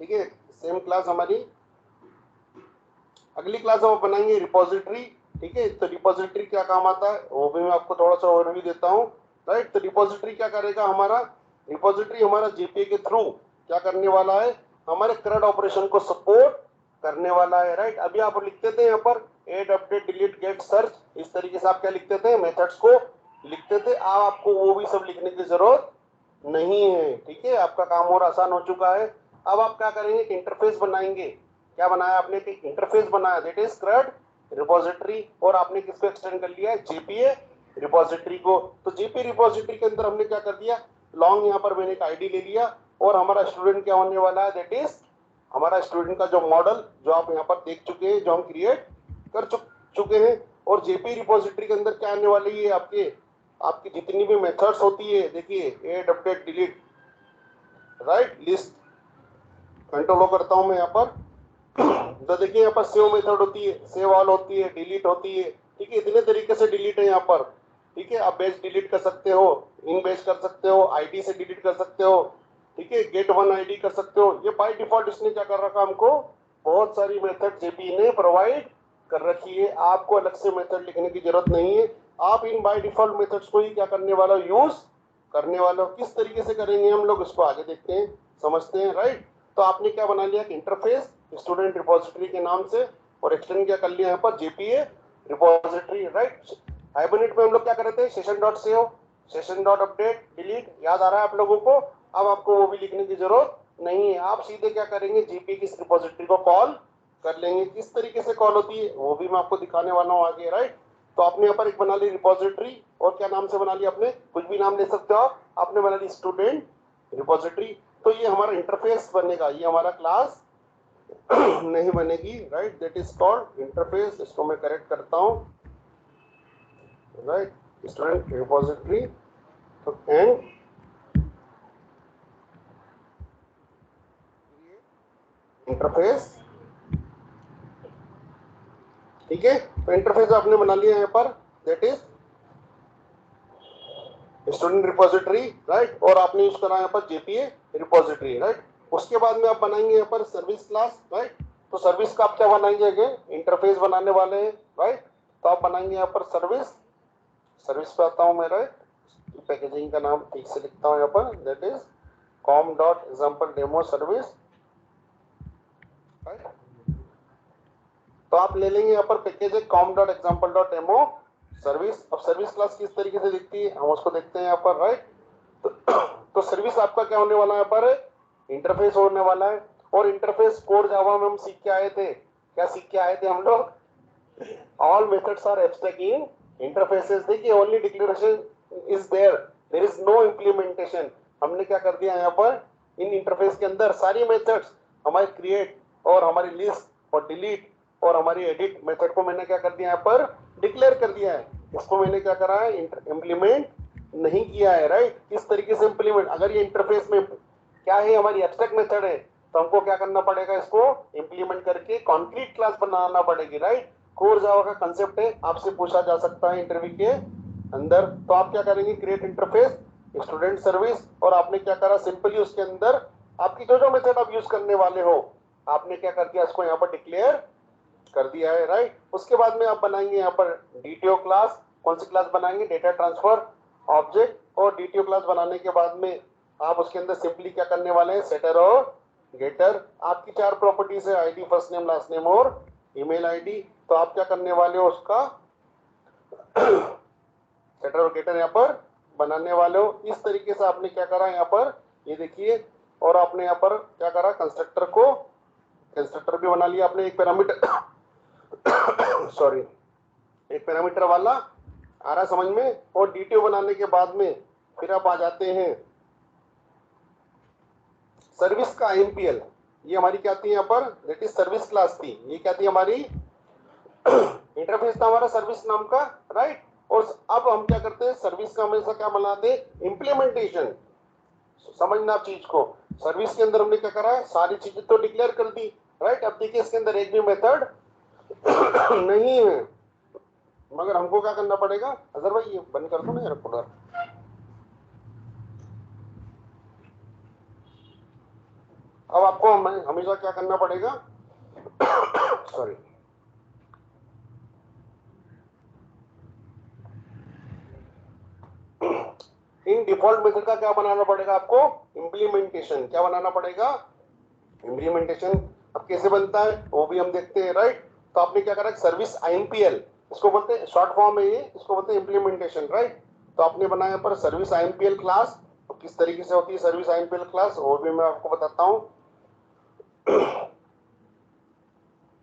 ठीक है। सेम क्लास हमारी अगली क्लास हम बनाएंगे रिपोजिटरी, ठीक है। तो रिपोजिटरी क्या काम आता है वो भी मैं आपको थोड़ा सा ओवरव्यू देता हूँ, राइट। तो रिपोजिटरी क्या करेगा, हमारा रिपोजिटरी हमारा जेपीई के थ्रू क्या करने वाला है, हमारे CRUD ऑपरेशन को सपोर्ट करने वाला है, राइट। अभी आप लिखते थे यहाँ पर add update delete get search, इस तरीके से आप क्या लिखते थे, मेथड्स को लिखते थे। अब आपको वो भी सब लिखने की जरूरत नहीं है, ठीक है। आपका काम और आसान हो चुका है। अब आप क्या करेंगे, इंटरफेस बनाएंगे। क्या बनाया आपने, एक इंटरफेस बनाया दैट इज CRUD रिपोजिटरी, और आपने किसको एक्सटेंड कर लिया है, जेपीए रिपोजिटरी को। तो जेपी रिपोजिटरी के अंदर हमने क्या कर दिया, लॉन्ग यहाँ पर मैंने एक आईडी ले लिया, और हमारा स्टूडेंट क्या होने वाला है, दैट इज हमारा स्टूडेंट का जो मॉडल जो आप यहाँ पर देख चुके हैं, जो हम क्रिएट कर चुके हैं। और जेपी रिपोजिटरी के अंदर क्या आने वाली है, आपकी जितनी भी मेथड्स होती है, देखिए add update delete, right, list control करता हूं मैं यहाँ पर। तो देखिए यहाँ पर सेव मेथड होती है, सेव ऑल होती है, डिलीट होती है, ठीक है। इतने तरीके से डिलीट है यहाँ पर, ठीक है। आप बैच डिलीट कर सकते हो, इन बैच कर सकते हो, आईडी से डिलीट कर सकते हो, ठीक है। गेट वन आईडी कर सकते हो। ये बाय डिफॉल्ट इसने क्या कर रखा, हमको बहुत सारी मेथड जेपी ने प्रोवाइड कर रखी है, आपको अलग से मेथड लिखने की जरूरत नहीं है। आप इन बाय डिफॉल्ट मेथड्स को ही क्या करने वाला, यूज करने वाला। किस तरीके से करेंगे हम लोग, इसको आगे देखते हैं, समझते हैं, राइट। तो आपने क्या बना लिया, इंटरफेस स्टूडेंट रिपोजिटरी के नाम से, और एक्सटेंड क्या कर लिया यहाँ पर, जेपीए रिपोजिटरी, राइट। हाइबरनेट में हम लोग क्या कर रहे थे, सेशन डॉट अपडेट डिलीट, याद आ रहा है आप लोगों को। अब आपको वो भी लिखने की जरूरत नहीं, आप सीधे क्या करेंगे, जीपी की इस रिपोजिटरी को कॉल कर लेंगे। किस तरीके से कॉल होती है वो भी मैं आपको दिखाने वाला हूँ आगे, राइट। तो आपने यहाँ पर एक बना ली रिपोजिटरी, और क्या नाम से बना लिया आपने, कुछ भी नाम ले सकते हो आप, आपने बना ली स्टूडेंट रिपोजिटरी। तो ये हमारा इंटरफेस बनेगा, ये हमारा क्लास नहीं बनेगी, right. That is called interface. इसको मैं करेक्ट करता हूँ, राइट, स्टूडेंट रिपोजिटरी। तो एंड इंटरफेस, ठीक है। तो इंटरफेस आपने बना लिया यहाँ पर, that is student repository, right. और आपने यूज करा यहाँ पर जेपीए रिपोजिटरी, राइट। उसके बाद में आप बनाएंगे यहाँ पर सर्विस क्लास, राइट। तो सर्विस का आप क्या बनाएंगे, अगेन इंटरफेस बनाने वाले हैं, राइट। तो आप बनाएंगे यहाँ पर सर्विस, सर्विस पे आता हूँ मैं, राइट। पैकेजिंग का नाम ठीक से लिखता हूँ यहाँ पर, that is com dot example demo service, right. तो आप ले लेंगे यहाँ पर पैकेज है com dot example dot demo service. अब सर्विस क्लास किस तरीके से दिखती है हम उसको देखते हैं यहाँ पर, राइट। तो सर्विस आपका क्या होने वाला है यहाँ पर, इंटरफेस होने वाला है। और इंटरफेस कोर जावा में हम सीख के आए थे, क्या सीख के आए थे हम लोग, all methods are abstract in interfaces। देखिए only declaration is there, there is no implementation। हमने क्या कर दिया यहाँ पर, इन इंटरफेस के अंदर सारी मेथड्स हमारी क्रिएट और हमारी लिस्ट और डिलीट और हमारी एडिट मेथड को मैंने क्या कर दिया यहाँ पर डिक्लेयर कर दिया है। इसको मैंने क्या करा है, इम्प्लीमेंट नहीं किया है, राइट। किस तरीके से इम्प्लीमेंट, अगर ये इंटरफेस में क्या है हमारी एब्स्ट्रैक्ट मेथड है तो हमको क्या करना पड़ेगा, इसको इम्प्लीमेंट करके कॉन्क्रीट क्लास बनाना पड़ेगी, राइट। कोर जावा का कंसेप्ट है, आपसे पूछा जा सकता है इंटरव्यू के अंदर। तो आप क्या करेंगे, क्रिएट इंटरफेस स्टूडेंट सर्विस, और आपने क्या करा, सिंपली उसके अंदर आपकी जो जो मेथड आप यूज करने वाले हो आपने क्या कर दिया, इसको यहाँ पर डिक्लेयर कर दिया है, राइट। उसके बाद में आप बनाएंगे यहाँ पर डीटीओ क्लास। कौन सी क्लास बनाएंगे, डेटा ट्रांसफर ऑब्जेक्ट। और डीटीओ क्लास बनाने के बाद में आप उसके अंदर सिंपली क्या करने वाले हैं, सेटर और गेटर। आपकी 4 प्रॉपर्टीज है, ID, first name, last name और ईमेल आईडी। तो आप क्या करने वाले हो, उसका सेटर और गेटर यहाँ पर बनाने वाले हो। इस तरीके से आपने क्या करा यहाँ पर, ये देखिए। और आपने यहाँ पर क्या करा, कंस्ट्रक्टर को, कंस्ट्रक्टर भी बना लिया आपने, एक पैरामीटर सॉरी, एक पैरामीटर वाला आ रहा समझ में। और डीटीओ बनाने के बाद में फिर आप आ जाते हैं सर्विस का आईएमपीएल। ये हमारी क्या थी यहाँ पर, दैट इज सर्विस क्लास थी। ये क्या थी हमारी, इंटरफेस था हमारा सर्विस नाम का, राइट। और अब हम क्या करते हैं, सर्विस का हमेशा क्या बनाते हैं, इम्प्लीमेंटेशन। समझना आप चीज को, सर्विस के अंदर हमने क्या करा, सारी चीजें तो डिक्लेयर कर दी, राइट। अब देखिए इसके अंदर एक भी मेथड नहीं है, मगर हमको क्या करना पड़ेगा, अजर भाई ये बंद कर दो ना यार कूलर। अब आपको हमेशा क्या करना पड़ेगा सॉरी, इन डिफॉल्ट मेथड का क्या बनाना पड़ेगा आपको, इंप्लीमेंटेशन। क्या बनाना पड़ेगा, इंप्लीमेंटेशन। अब कैसे बनता है वो भी हम देखते हैं, राइट। तो आपने क्या करा, सर्विस आईएमपीएल, इसको बोलते हैं, शॉर्ट फॉर्म है ये, इसको बोलते हैं इंप्लीमेंटेशन, राइट। तो आपने बनाया पर सर्विस आईएमपीएल क्लास। तो किस तरीके से होती है सर्विस आईएमपीएल क्लास, वो भी मैं आपको बताता हूँ।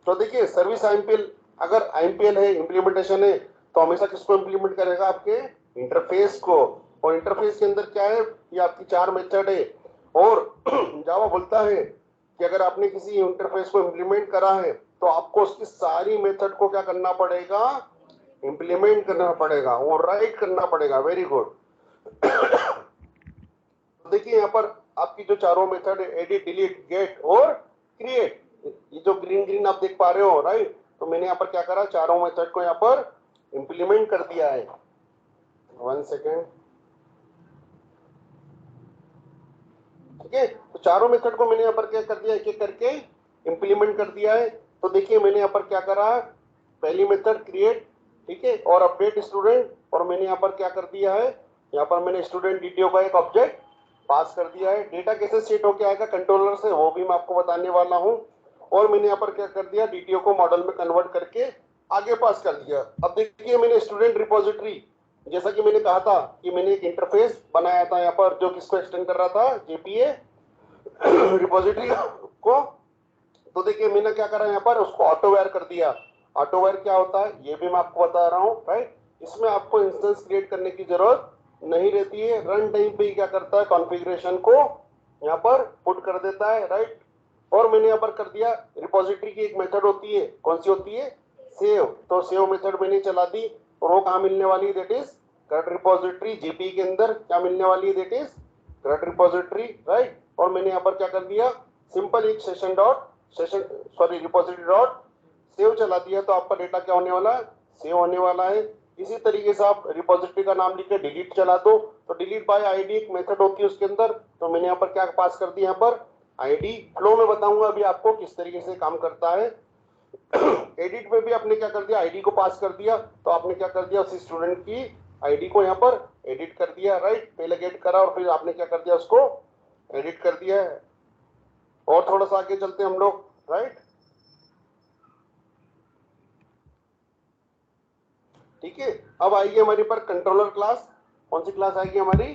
तो देखिए सर्विस आईएमपीएल, अगर आईएमपीएल है, इंप्लीमेंटेशन है, तो हमेशा किसको इंप्लीमेंट करेगा, आपके इंटरफेस को। और इंटरफेस के अंदर क्या है, ये आपकी 4 मेथड है। और जावा बोलता है कि अगर आपने किसी इंटरफेस को इंप्लीमेंट करा है तो आपको उसकी सारी मेथड को क्या करना पड़ेगा, इंप्लीमेंट करना पड़ेगा और राइट करना पड़ेगा। Very good. देखिए यहाँ पर आपकी जो चारों मेथड है, एडिट, डिलीट, गेट और क्रिएट, ये जो ग्रीन ग्रीन आप देख पा रहे हो, राइट। तो मैंने यहाँ पर क्या करा, चारों मेथड को यहाँ पर इंप्लीमेंट कर दिया है। 1 सेकेंड, ठीक है। तो चारों मेथड को मैंने यहाँ पर क्या कर दिया, एक एक करके इंप्लीमेंट कर दिया है। तो देखिए मैंने यहाँ पर क्या करा, पहली मेथड क्रिएट, ठीक है, और अपडेट स्टूडेंट। और मैंने यहाँ पर क्या कर दिया है, यहाँ पर मैंने स्टूडेंट डीटीओ का एक ऑब्जेक्ट पास कर दिया है। डेटा कैसे सेट होके आएगा कंट्रोलर से, वो भी मैं आपको बताने वाला हूँ। और मैंने यहाँ पर क्या कर दिया, डीटीओ को मॉडल में कन्वर्ट करके आगे पास कर दिया। अब देखिए मैंने स्टूडेंट रिपोजिटरी, जैसा कि मैंने कहा था कि मैंने एक इंटरफेस बनाया था यहाँ पर जो किसको एक्सटेंड कर रहा था, जेपीए रिपोजिटरी को, तो देखिए मैंने क्या करा यहाँ पर, उसको ऑटोवेयर कर दिया। ऑटोवेयर क्या होता है ये भी मैं आपको बता रहा हूँ, राइट। इसमें आपको इंस्टेंस क्रिएट करने की जरूरत नहीं रहती है, रन टाइम पे ही क्या करता है कॉन्फ़िगरेशन को यहाँ पर पुट कर देता है, राइट। और मैंने यहाँ पर कर दिया, रिपोजिटरी की एक मेथड होती है, कौन सी होती है, सेव। तो सेव मेथड मैंने चला दी, और वो कहाँ मिलने वाली है, that is current repository JP के अंदर क्या मिलने वाली है, that is current repository, right. और मैंने यहाँ पर क्या कर दिया, सिंपल एक session dot session sorry repository dot save चला दिया, तो आपका डेटा क्या होने वाला है, सेव होने वाला है। इसी तरीके से आप रिपोजिटरी का नाम लिख के डिलीट चला दो, तो डिलीट बाय आईडी एक मेथड होती है उसके अंदर, तो मैंने यहाँ पर क्या पास कर दिया, यहाँ पर आईडी। फ्लो में बताऊंगा अभी आपको किस तरीके से काम करता है। एडिट में भी आपने क्या कर दिया, आईडी को पास कर दिया, तो आपने क्या कर दिया, उसी स्टूडेंट की आईडी को यहाँ पर एडिट कर दिया, राइट। पहले गेट करा और फिर आपने क्या कर दिया, उसको एडिट कर दिया है। और थोड़ा सा आगे चलते हैं हम लोग, राइट। ठीक है, अब आएगी हमारी पर कंट्रोलर क्लास। कौन सी क्लास आएगी हमारी,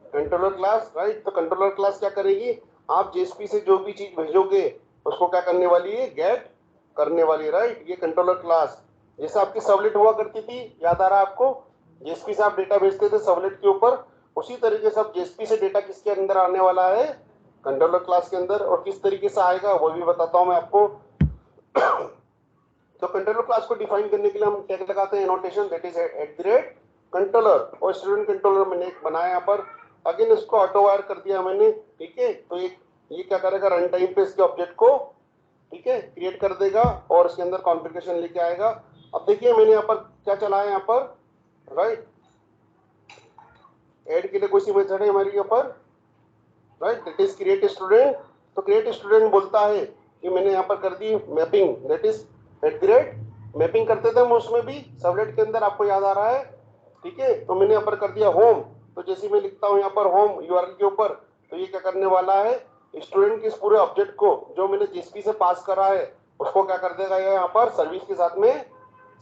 कंट्रोलर क्लास, राइट। तो कंट्रोलर क्लास क्या करेगी, आप जेएसपी से जो भी चीज भेजोगे उसको क्या करने वाली है, गेट करने वाली है, राइट। ये कंट्रोलर क्लास जैसे आपकी सर्वलेट हुआ करती थी, याद आ रहा है आपको, जेएसपी से आप डेटा भेजते थे सर्वलेट के ऊपर, उसी तरीके से अब जेएसपी से डेटा किसके अंदर आने वाला है, कंट्रोलर क्लास के अंदर। और किस तरीके से आएगा वो भी बताता हूं मैं आपको। तो कंट्रोलर क्लास को डिफाइन करने के लिए हम टैग लगाते हैं, एनोटेशन दैट इज @ कंट्रोलर, और स्टूडेंट कंट्रोलर मैंने एक बनाया यहाँ पर। अगेन इसको ऑटो वायर कर दिया मैंने, ठीक है। तो ये क्या करेगा, रन टाइम पे इसके ऑब्जेक्ट को, ठीक है, क्रिएट कर देगा और इसके अंदर कॉन्फ़िगरेशन लेके आएगा। अब देखिए मैंने यहाँ पर क्या चलाया, यहाँ पर राइट, ऐड के लिए कोई सी मेथड है हमारी यहाँ पर, right, that is create student. तो क्रिएट स्टूडेंट बोलता है कि मैंने यहाँ पर कर दी मैपिंग, दैट इज @ मैपिंग करते थे हम उसमें भी सबलेट के अंदर, आपको याद आ रहा है, ठीक है। तो मैंने यहाँ पर कर दिया होम, तो जैसे मैं लिखता हूँ यहाँ पर होम यूआरएल के ऊपर, तो ये क्या करने वाला है, स्टूडेंट के इस पूरे ऑब्जेक्ट को जो मैंने जेएसपी से पास करा है उसको क्या कर देगा, ये यहाँ पर सर्विस के साथ में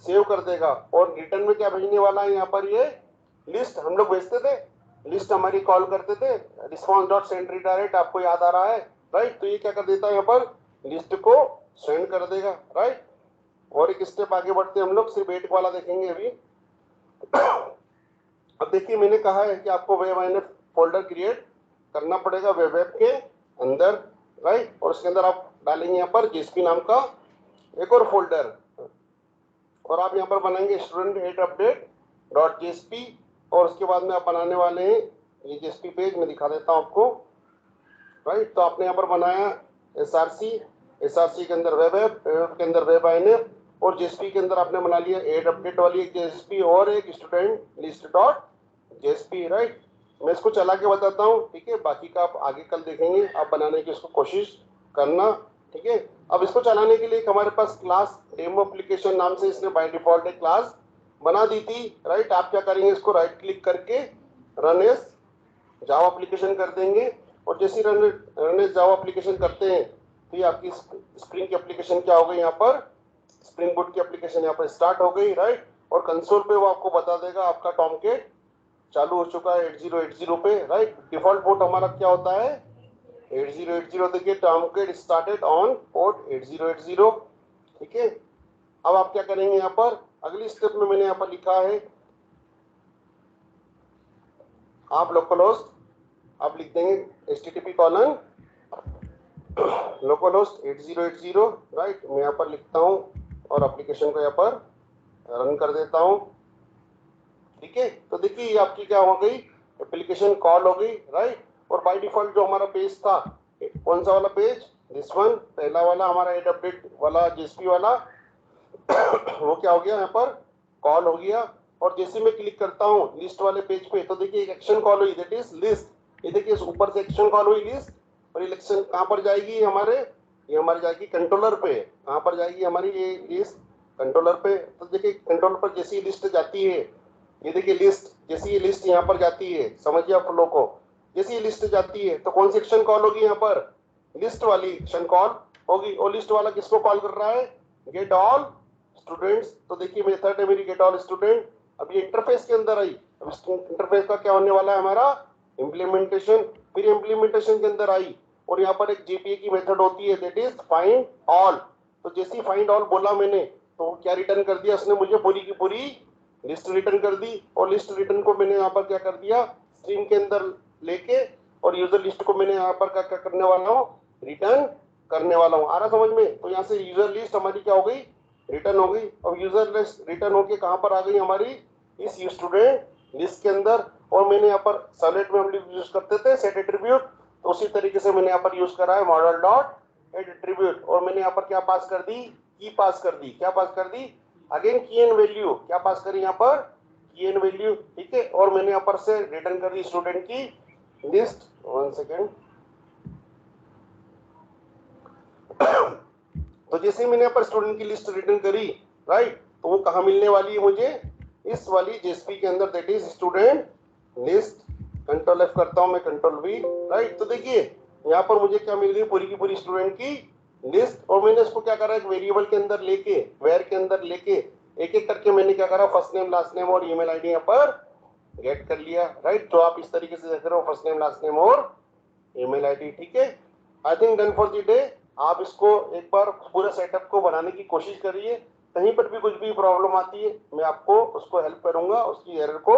सेव कर देगा। और रिटर्न में क्या भेजने वाला है, यहाँ पर ये लिस्ट हम लोग भेजते थे, लिस्ट हमारी कॉल करते थे, रिस्पॉन्स डॉट सेंड रिडायरेक्ट, आपको याद आ रहा है, राइट। तो ये क्या कर देता है, यहाँ पर लिस्ट को सेंड कर देगा, राइट। और एक स्टेप आगे बढ़ते हम लोग, सिर्फ 8 वाला देखेंगे अभी। अब देखिए मैंने कहा है कि आपको वेब आईएनएफ फोल्डर क्रिएट करना पड़ेगा वेब ऐप के अंदर, राइट। और उसके अंदर आप डालेंगे यहाँ पर जेएसपी नाम का एक और फोल्डर, और आप यहाँ पर बनाएंगे स्टूडेंट अपडेट डॉट जेएसपी, और उसके बाद में आप बनाने वाले हैं ये जेएसपी पेज, मैं दिखा देता हूँ आपको, राइट। तो आपने यहाँ पर बनाया एसआरसी के अंदर वेब ऐप के अंदर वेब आईएनएफ, और जेएसपी के अंदर आपने बना लिया ऐड अपडेट वाली एक जेएसपी और एक student list dot JSP, right. मैं इसको चला के बताता हूँ, ठीक है, बाकी का आप आगे कल देखेंगे, आप बनाने की इसको कोशिश करना, ठीक है। अब इसको चलाने के लिए हमारे पास क्लास डेमो एप्लीकेशन नाम से इसने बाय डिफॉल्ट एक क्लास बना दी थी, राइट। आप क्या करेंगे, इसको राइट क्लिक करके रन एज जावा एप्लीकेशन कर देंगे, और जैसे रन एज जावा एप्लीकेशन करते हैं तो ये आपकी स्प्रिंग की एप्लीकेशन क्या हो गई, यहाँ पर स्प्रिंग बूट की एप्लीकेशन यहाँ पर स्टार्ट हो गई, राइट। और कंसोल पे वो आपको बता देगा आपका टॉमकेट चालू हो चुका है 8080 पे, राइट। डिफॉल्ट पोर्ट हमारा क्या होता है 8080, देखिए टॉमकेट स्टार्टेड ऑन पोर्ट 8080, ठीक है। अब आप क्या करेंगे, यहाँ पर अगली स्टेप में मैंने यहाँ पर लिखा है, आप लोकलहोस्ट आप लिख देंगे http:// लोकलहोस्ट 8080, राइट। मैं यहाँ पर लिखता हूँ और एप्लीकेशन को यहाँ पर रन कर देता हूँ, ठीक है। तो देखिए ये आपकी क्या हो गई, एप्लीकेशन कॉल हो गई, राइट। और बाय डिफॉल्ट जो हमारा पेज था, कौन सा वाला पेज, दिस वन, पहला वाला हमारा ऐड अपडेट वाला जेएसपी वाला, वो क्या हो गया, यहाँ पर कॉल हो गया। और जैसे मैं क्लिक करता हूँ लिस्ट वाले पेज पे, तो देखिए एक एक्शन कॉल हुई, दैट इज लिस्ट। ये देखिए ऊपर से एक्शन कॉल हुई लिस्ट, और इलेक्शन कहाँ पर जाएगी हमारे, ये हमारी जाएगी कंट्रोलर पे, कहाँ पर जाएगी हमारी ये लिस्ट, कंट्रोलर पे। तो देखिए कंट्रोलर पर जैसी ये लिस्ट जाती है, ये देखिए लिस्ट, जैसी ये लिस्ट यहाँ पर जाती है, समझिए आप फ्लो को, जैसी ये लिस्ट जाती है तो कौन सी एक्शन कॉल होगी, यहाँ पर लिस्ट वाली एक्शन कॉल होगी। और लिस्ट वाला किसको कॉल कर रहा है, गेट ऑल स्टूडेंट्स। तो देखिए मेथड है मेरी गेट ऑल स्टूडेंट। अब ये इंटरफेस के अंदर आई, अब इंटरफेस का क्या होने वाला है हमारा इम्प्लीमेंटेशन। फिर इम्प्लीमेंटेशन के अंदर आई, और यहाँ पर एक जेपीए की मेथड होती है, दैट इज फाइंड ऑल। तो जैसे ही फाइंड ऑल बोला मैंने तो क्या रिटर्न कर दिया उसने, मुझे पूरी की पूरी लिस्ट रिटर्न कर दी। और लिस्ट रिटर्न को मैंने यहाँ पर क्या कर दिया, स्ट्रीम के अंदर लेके, और यूजर लिस्ट को मैंने यहाँ पर क्या क्या करने वाला हूँ, रिटर्न करने वाला हूँ। आ रहा समझ में? तो यहाँ से यूजर लिस्ट हमारी क्या हो गई, रिटर्न हो गई। अब यूजर लिस्ट रिटर्न होके कहाँ पर आ गई हमारी, इस स्टूडेंट लिस्ट के अंदर। और मैंने यहाँ पर सर्वलेट में हम लोग यूज करते थे सेट एट्रीब्यूट, तो उसी तरीके से मैंने यहाँ पर यूज करा है मॉडल डॉट एट्रीब्यूट। और मैंने यहाँ पर क्या पास कर दी, की पास कर दी। क्या पास कर दी, अगेन की एन वैल्यू, क्या पास करी यहाँ पर, की एन वैल्यू, ठीक है। और मैंने यहाँ पर से रिटर्न कर दी स्टूडेंट की लिस्ट। 1 सेकेंड। तो जैसे ही मैंने यहाँ पर स्टूडेंट की लिस्ट रिटर्न करी, राइट, तो वो कहाँ मिलने वाली है मुझे, इस वाली जेएसपी के अंदर, that is student list. Control F करता हूं मैं, कंट्रोल वी, राइट। तो देखिए यहाँ पर मुझे क्या मिल गई, पूरी की पूरी स्टूडेंट की लिस्ट। और मैंने इसको क्या करा, एक वेरिएबल के अंदर लेके, वेयर के अंदर लेके, एक एक करके मैंने क्या करा, फर्स्ट नेम लास्ट नेम और ईमेल आईडी यहाँ पर गेट कर लिया, राइट। तो आप इस तरीके से देख रहे हो, फर्स्ट नेम लास्ट नेम और ईमेल आईडी, ठीक है। I think done for the day. आप इसको एक बार पूरे सेटअप को बनाने की कोशिश करिए, कहीं पर भी कुछ भी प्रॉब्लम आती है मैं आपको उसको हेल्प करूंगा उसकी एरर को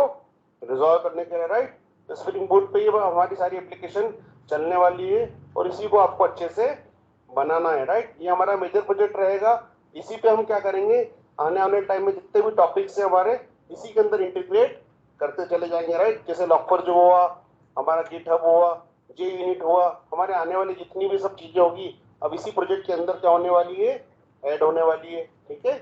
रिजॉल्व करने के लिए, राइट। स्प्रिंग बूट पे ये हमारी सारी एप्लीकेशन चलने वाली है और इसी को आपको अच्छे से बनाना है, राइट। ये हमारा मेजर प्रोजेक्ट रहेगा। इसी पे हम क्या करेंगे, आने वाले टाइम में जितने भी टॉपिक्स है हमारे, इसी के अंदर इंटीग्रेट करते चले जाएंगे, राइट। जैसे लॉकर जो हुआ, हमारा गिटहब हुआ, जे यूनिट हुआ, हमारे आने वाली जितनी भी सब चीजें होगी अब इसी प्रोजेक्ट के अंदर क्या होने वाली है, ऐड होने वाली है, ठीक है।